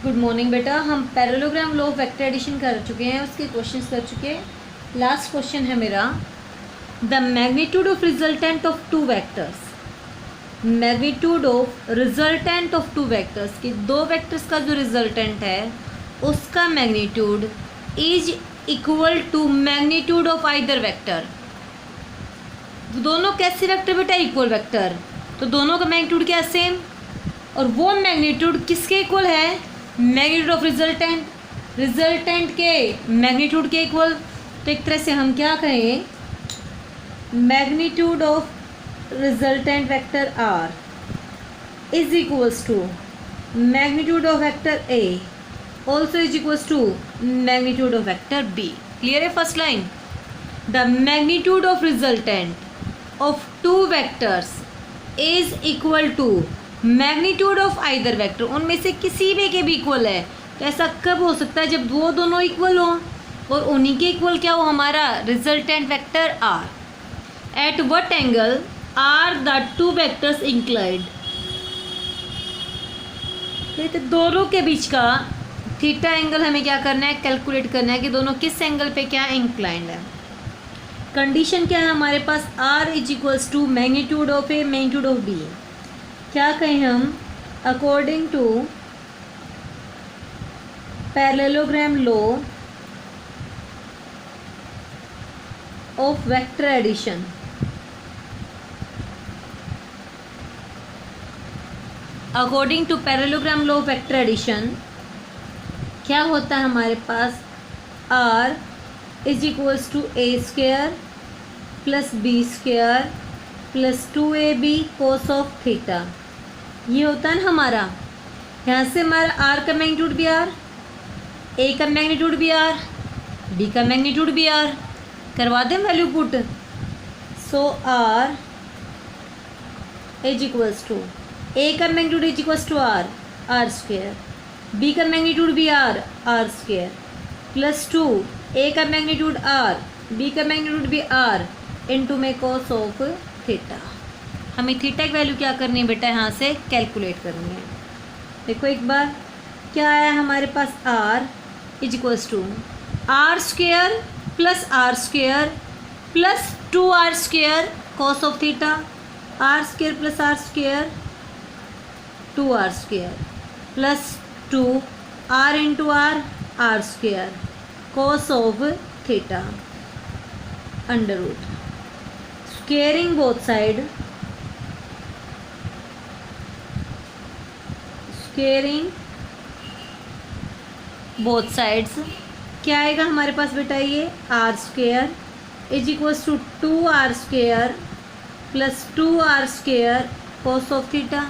Good morning बेटा। हम parallelogram law of vector addition कर चुके हैं, उसके क्वेश्चंस कर चुके हैं। लास्ट क्वेश्चन है मेरा, the magnitude of resultant of two vectors. Magnitude of resultant of two vectors की दो वेक्टर्स का जो रिजल्टेंट है उसका magnitude is equal to magnitude of either vector. दोनों कैसे वेक्टर बेटा? इक्वल वेक्टर, तो दोनों का मैग्नीट्यूड क्या सेम, और वो मैग्नीट्यूड किसके इक्वल है? मैग्नीट्यूड ऑफ रिजल्टेंट, रिजल्टेंट के मैग्नीट्यूड के इक्वल। तो एक तरह से हम क्या कहें, magnitude of resultant vector R is equals to magnitude of vector A also is equals to magnitude of vector B. Clear है first line? The magnitude of resultant of two vectors is equal to magnitude of either vector. उनमें से किसी भी के भी equal है। तो ऐसा कब हो सकता है? जब वो दोनों इक्वल हो, और उन्हीं के इक्वल क्या हो? हमारा resultant vector R. At what angle are the two vectors inclined? तो दोनों के बीच का थीटा एंगल हमें क्या करना है? कैलकुलेट करना है कि दोनों किस एंगल पे क्या इंक्लाइंड है। कंडीशन क्या है हमारे पास? R is equals to magnitude of A magnitude of B. क्या कहें हम? According to parallelogram law of vector addition, according to parallelogram law of vector addition क्या होता है हमारे पास? R is equals to A square plus B square plus 2ab cos of theta. ये होता है ना हमारा, यहाँ से हमारा आर का मैग्नीट्यूड भी आर, ए का मैग्नीट्यूड भी आर, बी का मैग्नीट्यूड भी आर। करवा दें value put. So R is equals to A का magnitude is equals to R, R square, B का मैग्नीट्यूड भी R, R square plus 2, A का मैग्नीट्यूड आर, बी का मैग्नीट्यूड भी आर, इनटू में कोस ऑफ थीटा। हमें theta की value क्या करनी है बेटा? यहाँ से कैलकुलेट करनी है। देखो एक बार क्या आया हमारे पास? R is equals to R square plus 2r square cos of theta, R square plus R square 2r square plus 2r into R, R square cos of theta under root squaring both side, squaring both sides. क्या आएगा हमारे पास बेटा? ये R square is equals to 2r square plus 2r square cos of theta.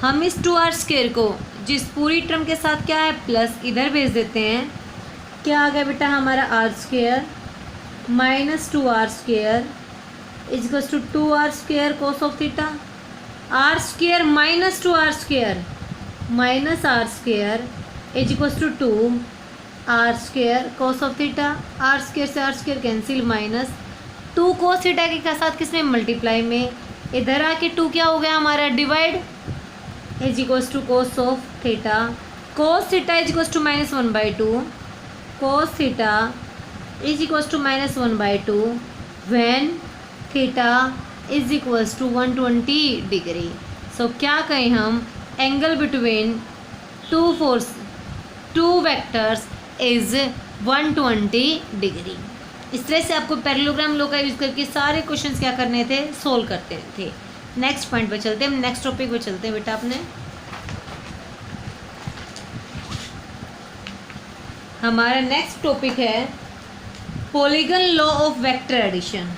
हम इस 2r square को जिस पूरी टर्म के साथ क्या है प्लस इधर भेज देते हैं। क्या आ गया बेटा हमारा? R square minus 2r square is equals to 2r square cos of theta. R square minus 2r square minus R square is equals to 2r square cos of theta. R square से R square cancel, minus 2 cos theta के साथ किसमें? Multiply में। इधर आके 2 क्या हो गया हमारा? Divide is equals to cos of theta. Cos theta is equals to -1/2, cos theta is equals to -1/2 when theta is equals to 120 degree. So क्या कहें हम? Angle between two vectors is 120 degree. इस तरह से आपको पैरेललोग्राम लॉ का use करके सारे क्वेश्चंस क्या करने थे? सोल्व करते थे। नेक्स्ट पॉइंट पे चलते हैं, नेक्स्ट टॉपिक पे चलते हैं बेटा। अपने हमारा नेक्स्ट टॉपिक है polygon law of vector addition.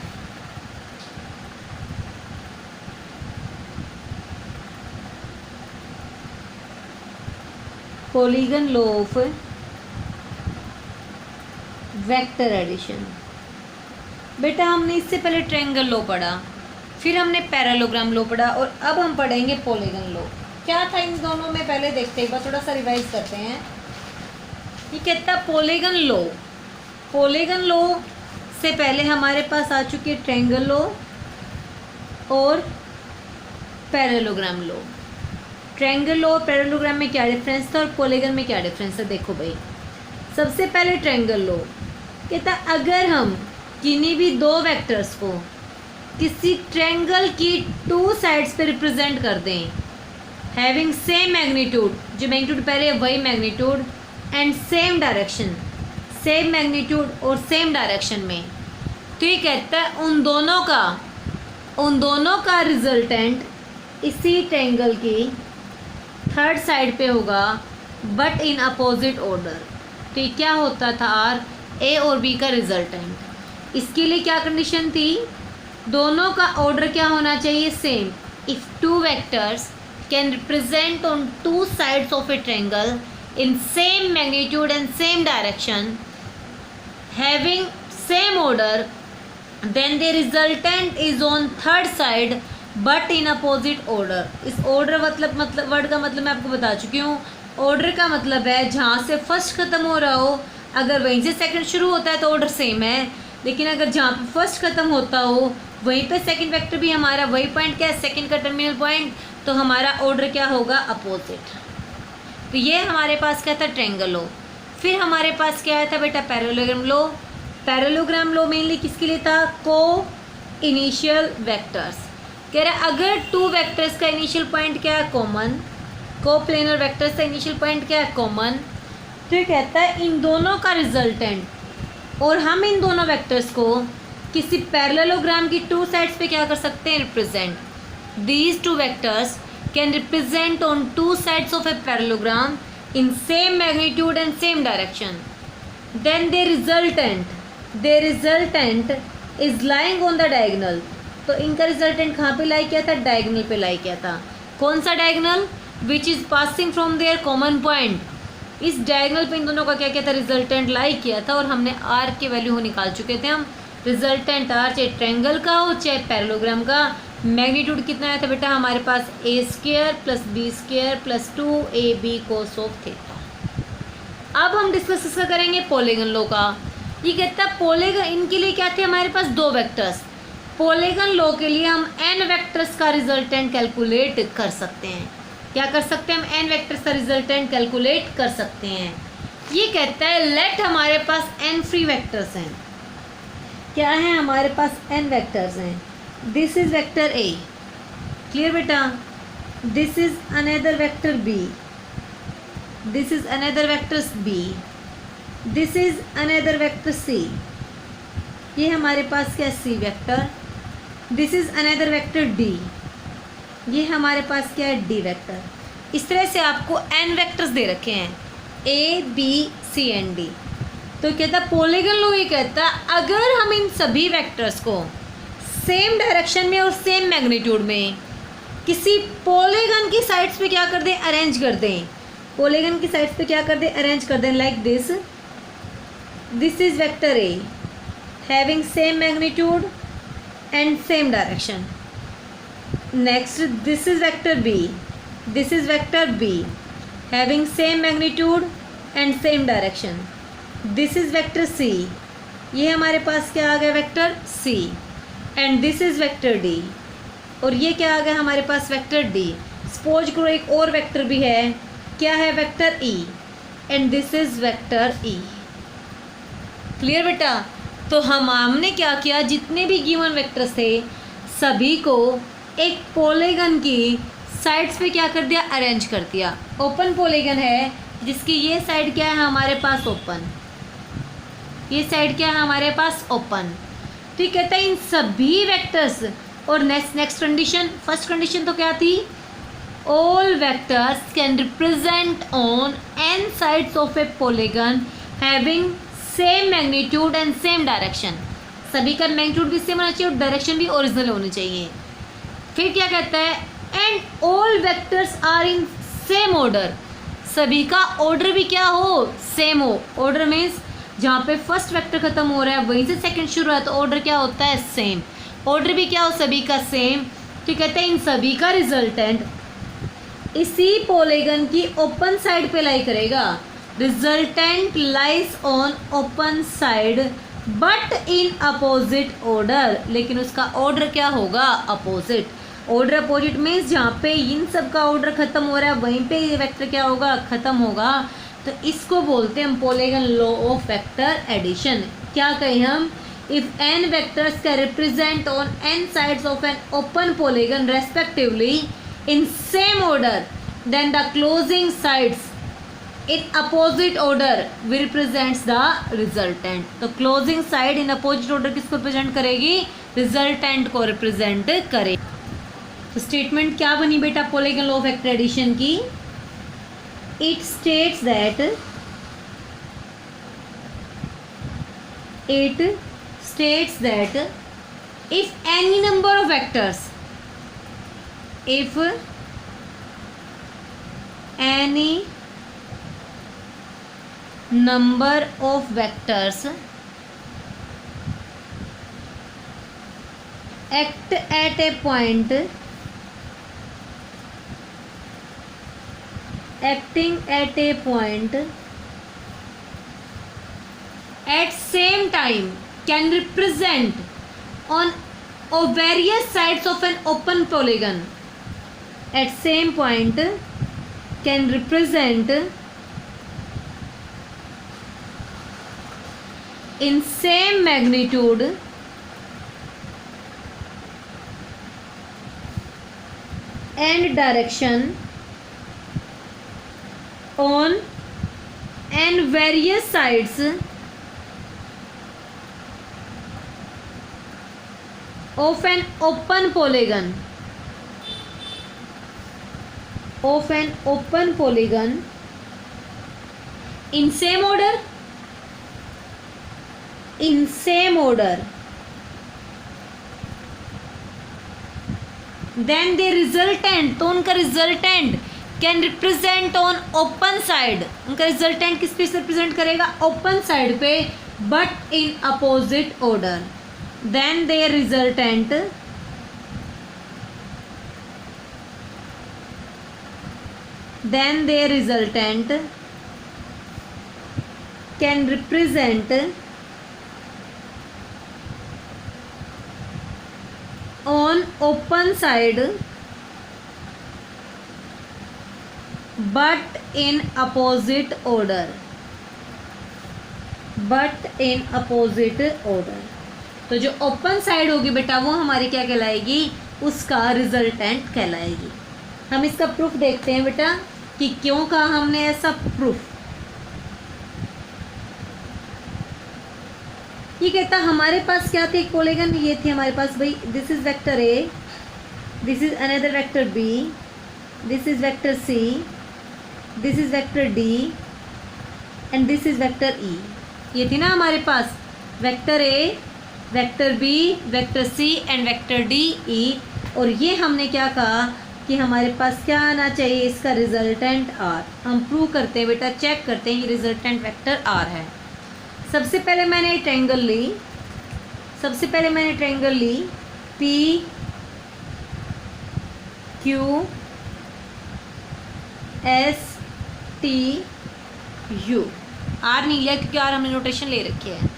Polygon law of vector addition. बेटा हमने इससे पहले ट्रायंगल लॉ पढ़ा, फिर हमने पैरेललोग्राम लॉ पढ़ा, और अब हम पढ़ेंगे पॉलीगन लॉ। क्या था इन दोनों में? पहले देखते हैं, एक बार थोड़ा सा रिवाइज करते हैं। ये कहता पॉलीगन लॉ, पॉलीगन लॉ से पहले हमारे पास आ चुकी है ट्रायंगल लॉ और पैरेललोग्राम लॉ। ट्रायंगल लो और पैरेललोग्राम में क्या डिफरेंस था और पॉलीगन में क्या डिफरेंस है। देखो भाई, सबसे पहले ट्रायंगल लो कहता अगर हम किन्हीं भी दो वेक्टर्स को किसी ट्रायंगल की टू साइड्स पे रिप्रेजेंट कर दें हैविंग सेम मैग्नीट्यूड, जो मैग्नीट्यूड पहले है वही magnitude, and same direction, same magnitude और सेम डायरेक्शन में, तो ये कहता है उन दोनों का रिजल्टेंट इसी ट्रायंगल की थर्ड साइड पे होगा बट इन अपोजिट ऑर्डर। तो ये क्या होता था आर, ए और बी का रिजल्टेंट। इसके लिए क्या कंडीशन थी, दोनों का ऑर्डर क्या होना चाहिए, same. If two vectors can represent on two sides of A triangle in same magnitude and same direction having same order then the resultant is on third side but in opposite order। इस order मतलब word का मतलब मैं आपको बता चुकी हूँ। order का मतलब है जहाँ से फर्स्ट ख़त्म हो रहा हो, अगर वहीं से सेकंड शुरू होता है तो order सेम है, लेकिन अगर जहाँ पे फर्स्ट ख़त्म होता हो वहीं पे सेकंड वेक्टर भी हमारा वही पॉइंट क्या है, सेकंड का टर्मिनल पॉइंट, तो हमारा order क्या होगा, अपोजिट। तो ये हमारे पास क्या था, ट्रायंगल लो। फिर हमारे पास क्या आया था बेटा, पैरेललोग्राम लो। पैरेललोग्राम लो मेनली किसके लिए था, को इनिशियल वेक्टर्स। कह रहा है अगर टू वेक्टर्स का इनिशियल पॉइंट क्या है, कॉमन, को प्लेनर वेक्टर्स का इनिशियल पॉइंट क्या है, कॉमन, तो ये कहता है इन दोनों का रिजल्टेंट, और हम इन दोनों वेक्टर्स को किसी पैरेललोग्राम की टू साइड्स पे क्या कर सकते हैं, represent. These two vectors can represent on two sides of a parallelogram in same magnitude and same direction then their resultant is lying on the diagonal। तो इनका रिजल्टेंट कहाँ पे लाई किया था, डायगोनल पे लाई किया था। कौन सा diagonal, which is passing from their common point. इस डायगोनल पे इन दोनों का क्या किया था, रिजल्टेंट लाई किया था, और हमने आर की वैल्यू निकाल चुके थे हम। रिजल्टेंट आर चाहे ट्रायंगल का हो चाहे पैरेललोग्राम का, मैग्नीट्यूड कितना आया था बेटा हमारे पास, a square plus B square plus 2ab cos of theta. अब हम डिस्कस इसका करेंगे पॉलीगन लो का। ये कहता है पॉलीगन, इनके लिए क्या थे हमारे पास, दो वेक्टर्स। पॉलीगन लो के लिए हम n वेक्टर्स का रिजल्टेंट कैलकुलेट कर सकते हैं। क्या कर सकते हैं, हम n वेक्टर्स का रिजल्टेंट कैलकुलेट कर सकते हैं। ये कहता है लेट हमारे पास n फ्री वेक्टर्स हैं। क्या है हमारे पास n वेक्टर्स हैं। This is vector a, clear बेटा, this is another vector B, this is another vector B, this is another vector सी, ये हमारे पास क्या c vector, this is another vector d, ये हमारे पास क्या है, डी वेक्टर। इस तरह से आपको n वेक्टर्स दे रखे हैं, A B C and D. तो कहता है पॉलीगन लो, ये कहता है अगर हम इन सभी वेक्टर्स को सेम डायरेक्शन में और सेम मैग्नीट्यूड में किसी पॉलीगन की साइड्स पे क्या कर दें, अरेंज कर दें। पॉलीगन की साइड्स पे क्या कर दें, अरेंज कर दें, like this. This is vector A having same magnitude and same direction. Next this is vector B, this is vector B having same magnitude and same direction. This is vector सी, ये हमारे पास क्या आ गया, vector C, and this is vector D, और ये क्या आ गया हमारे पास, वेक्टर डी। सपोज करो एक और वेक्टर भी है, क्या है, vector E, and this is vector E. Clear बेटा। तो हमने क्या किया, जितने भी गिवन वेक्टर्स थे सभी को एक पॉलीगन की साइड्स पे क्या कर दिया, अरेंज कर दिया। ओपन पॉलीगन है जिसकी ये साइड क्या है हमारे पास, ओपन, ये साइड क्या है हमारे पास, ओपन। तो ये कहता है इन सभी वेक्टर्स, और नेक्स्ट कंडीशन, फर्स्ट कंडीशन तो क्या थी, all vectors can represent on n sides of A polygon having same magnitude and same direction. सभी का मैग्नीट्यूड भी सेम होना चाहिए और डायरेक्शन भी ओरिजिनल होनी चाहिए। फिर क्या कहता है, and all vectors are in same order, सभी का ऑर्डर भी क्या हो, सेम हो। ऑर्डर मीन्स जहाँ पे फर्स्ट वेक्टर खत्म हो रहा है वहीं से सेकंड शुरू है, तो ऑर्डर क्या होता है, सेम। ऑर्डर भी क्या हो, सभी का सेम। तो कहते हैं इन सभी का रिजल्टेंट इसी पॉलीगन की ओपन साइड पे लाई करेगा। Resultant lies on open side but in opposite order, लेकिन उसका ऑर्डर क्या होगा, अपोजिट। ऑर्डर अपोजिट मीन्स जहाँ पे इन सब का ऑर्डर खत्म हो रहा है वहीं पे ये वेक्टर क्या होगा, खत्म होगा। तो इसको बोलते हैं हम polygon law of vector addition. क्या कहें हम, if n vectors can represent on n sides of an open polygon respectively in same order then the closing sides in opposite order will represents the resultant. तो closing side in opposite order किसको represent करेगी, resultant को represent करे। तो statement क्या बनी बेटा polygon law of vector addition की, it states that if any number of vectors, if any number of vectors act at a point, acting at a point at same time can represent on various sides of an open polygon, at same point can represent in same magnitude and direction on and various sides of an open polygon, in same order, then the resultant, तो उनका resultant can represent on open side, उनका resultant किस पे represent करेगा, open side पे, but in opposite order. Then their resultant can represent on open side but in opposite order, तो जो open side होगी बेटा वो हमारी क्या कहलाएगी, उसका रिजल्टेंट कहलाएगी। हम इसका प्रूफ देखते हैं बेटा कि क्यों कहा हमने ऐसा प्रूफ। ये कहता हमारे पास क्या थी, एक पॉलीगन ये थी हमारे पास भाई, this is vector a, this is another vector B, this is vector c, this is vector d and this is vector e. ये थी ना हमारे पास vector a, vector b, vector C and vector d e. और ये हमने क्या कहा कि हमारे पास क्या आना चाहिए, इसका रिजल्टेंट आर। हम प्रूव करते हैं बेटा, चेक करते हैं ये रिजल्टेंट वेक्टर आर है। सबसे पहले मैंने ट्रायंगल ली, P Q S T U. R नहीं लिया क्योंकि आर हमने नोटेशन ले रखी है।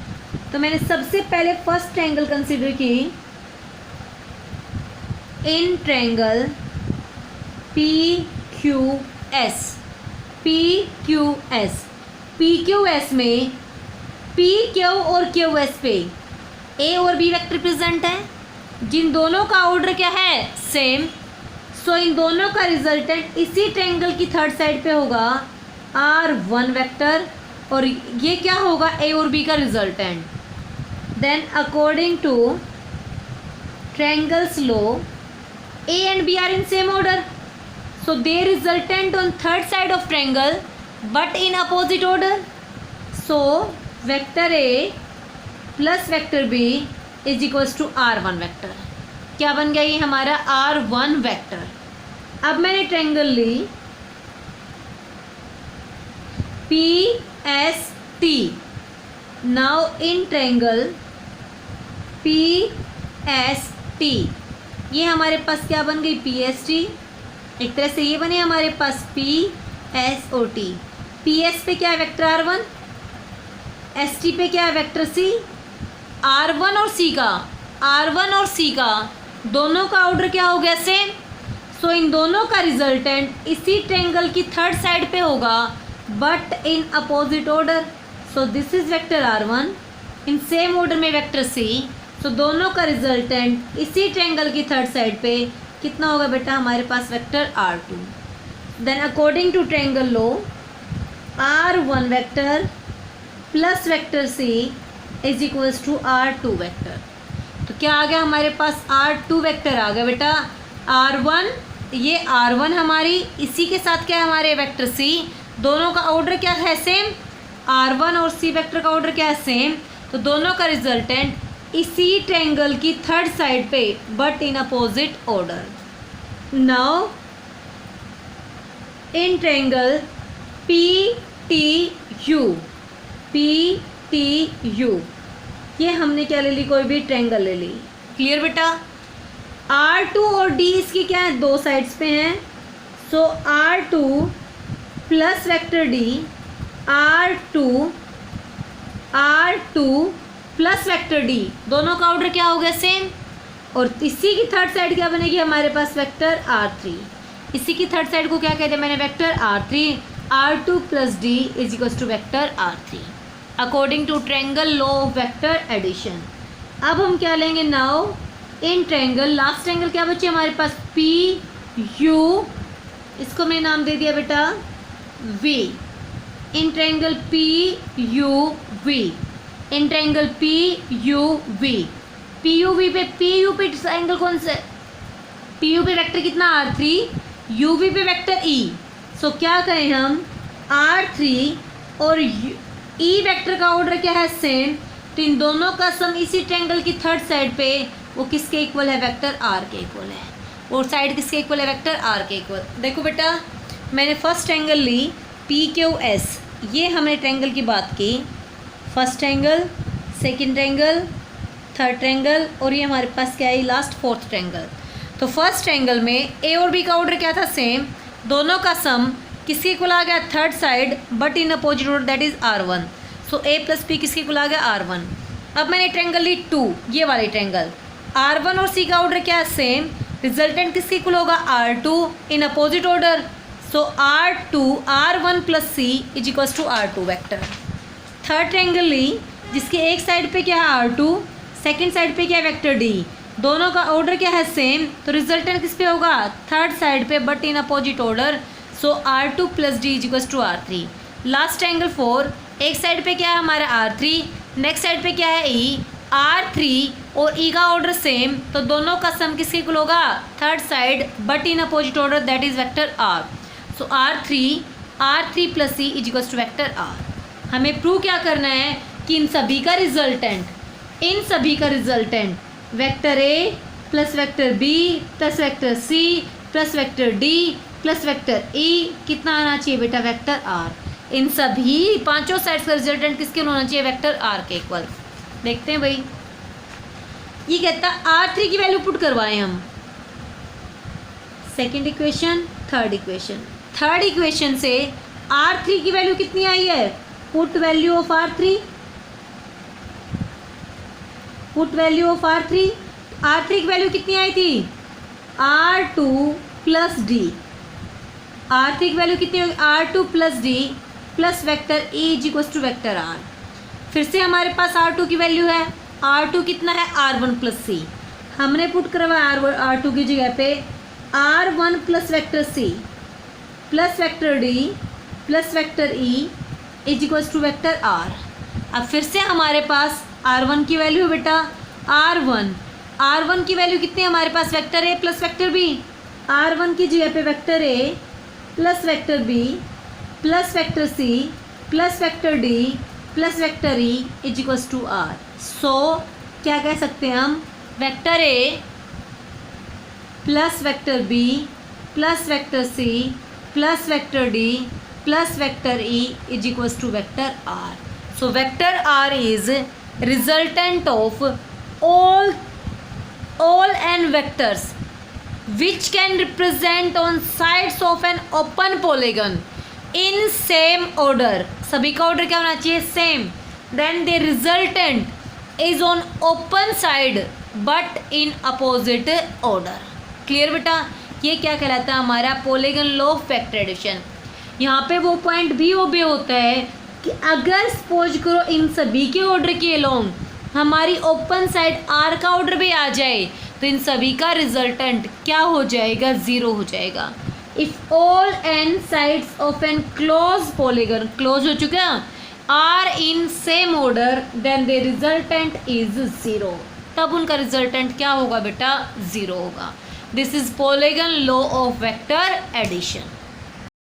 तो मैंने सबसे पहले फर्स्ट ट्रायंगल कंसीडर की, इन ट्रायंगल पी क्यू एस में पी क्यू और क्यू एस पे ए और बी वेक्टर प्रेजेंट है, जिन दोनों का ऑर्डर क्या है, सेम। सो इन दोनों का रिजल्टेंट इसी ट्रायंगल की थर्ड साइड पे होगा R1 वेक्टर, और ये क्या होगा, ए और बी का resultant. Then according to triangles law A and B are in same order, so they resultant on third side of triangle but in opposite order. So vector A plus vector B is equals to R1 vector. क्या बन गया ये हमारा R1 vector. अब मैंने triangle ली P S T. Now in triangle P S T ये हमारे पास क्या बन गई, पी एस टी। एक तरह से ये बने हमारे पास P S O T. P S पे क्या है वेक्टर R1, एस टी पे क्या है वेक्टर सी। R1 और सी का दोनों का ऑर्डर क्या हो गया सेम। सो इन दोनों का रिजल्टेंट इसी ट्रायंगल की थर्ड साइड पे होगा but in opposite order. So this is vector R1 in same order में वेक्टर C। सो दोनों का रिजल्टेंट इसी ट्रायंगल की थर्ड साइड पे कितना होगा बेटा हमारे पास vector R2। Then according to triangle law R1 vector plus vector C is equals to R2 vector. तो क्या आ गया हमारे पास R2 वेक्टर आ गया बेटा। R1 ये R1 हमारी इसी के साथ क्या है हमारे वेक्टर C, दोनों का ऑर्डर क्या है सेम। R1 और C वेक्टर का ऑर्डर क्या है सेम। तो दोनों का रिजल्टेंट इसी ट्रायंगल की थर्ड साइड पे but in opposite order. Now in triangle PTU ये हमने क्या ले ली, कोई भी ट्रायंगल ले ली। क्लियर बेटा। R2 और D इसकी क्या है, दो साइड्स पे हैं। सो R2 plus vector D R2 plus vector D दोनों का ऑर्डर क्या हो गया सेम। और इसी की थर्ड साइड क्या बनेगी हमारे पास वेक्टर R3। इसी की थर्ड साइड को क्या कहते हैं मैंने vector R3। R2 plus D is equals to vector R3 according to triangle law of vector addition. अब हम क्या लेंगे now in triangle, last triangle क्या बचे हमारे पास PU, इसको मैं नाम दे दिया बेटा V। In triangle PUV, in triangle PUV, PUV पे ट्रायंगल कौन सा, PU पे वेक्टर कितना R3, UV पे वेक्टर E। सो क्या करें हम R3 और E वेक्टर का ऑर्डर क्या है सेम। तो इन दोनों का सम इसी ट्रायंगल की थर्ड साइड पे वो किसके इक्वल है, वेक्टर R के इक्वल है। और साइड किसके इक्वल है, वेक्टर R के इक्वल। देखो बेटा मैंने फर्स्ट ट्रायंगल ली PQS, ये हमने ट्रायंगल की बात की। First triangle, second triangle, third triangle और ये हमारे पास क्या है लास्ट फोर्थ ट्रायंगल। तो फर्स्ट ट्रायंगल में A और B का ऑर्डर क्या था सेम, दोनों का सम किसके इक्वल आ गया third side but in opposite order that is R1। So A plus P किसके इक्वल आ गया R1। अब मैंने ट्रायंगल ली 2, ये वाली ट्रायंगल, R1 और C का ऑर्डर क्या है सेम, रिजल्टेंट किसके इक्वल होगा R2 in opposite order. So R1 plus C is equals to R2 vector. Third triangle ली जिसके एक साइड पे क्या है R2, सेकेंड साइड पे क्या है वेक्टर D, दोनों का ऑर्डर क्या है सेम। तो रिजल्टेंट किस पे होगा थर्ड साइड पे but in opposite order. So R2 plus D is equals to R3। Last triangle 4, एक साइड पे क्या है हमारा R3, नेक्स्ट साइड पे क्या है E, R3 और E का ऑर्डर सेम। तो दोनों का सम किसके इक्वल होगा third side but in opposite order that is vector R। So R3 plus C is equals to vector R। हमें प्रूव क्या करना है कि इन सभी का resultant vector A plus vector B plus vector C plus vector D plus vector E कितना आना चाहिए बेटा वेक्टर R। इन सभी पांचों साइड्स का रिजल्टेंट किसके होना चाहिए वेक्टर R के इक्वल। देखते हैं भाई, ये कहता है R3 की वैल्यू पुट करवाएं हम। सेकेंड इक्वेशन, थर्ड इक्वेशन से R3 की वैल्यू कितनी आई है, put value of R3 R3 की वैल्यू कितनी आई थी R2 प्लस D। R3 की वैल्यू कितनी होगी R2 plus D plus vector E is equals to vector R। फिर से हमारे पास R2 की वैल्यू है, R2 कितना है R1 प्लस C, हमने पुट करवाया R2 की जगह पे R1 plus vector C plus vector D plus vector E is equals to vector R। अब फिर से हमारे पास R1 की वैल्यू बेटा R1 की वैल्यू कितनी है हमारे पास vector A plus vector B। R1 की जगह पे vector A plus vector B plus vector C plus vector D plus vector E is equals to R। So क्या कह सकते हैं हम, vector A plus vector B plus vector C plus vector D plus vector E is equals to vector R। So vector R is resultant of all n vectors which can represent on sides of an open polygon in same order। सभी का order क्या होना चाहिए same. then the resultant is on open side but in opposite order. Clear बेटा, ये क्या कहलाता है हमारा polygon law of vector addition. यहाँ पे वो पॉइंट भी ओबे होता है कि अगर सपोज करो इन सभी के ऑर्डर के अलोंग हमारी ओपन साइड आर का ऑर्डर भी आ जाए तो इन सभी का रिजल्टेंट क्या हो जाएगा, ज़ीरो हो जाएगा। If all N sides of N close polygon, close हो चुका, are in same order then the resultant is zero, तब उनका रिजल्टेंट क्या होगा बेटा, ज़ीरो होगा। This is polygon law of vector addition.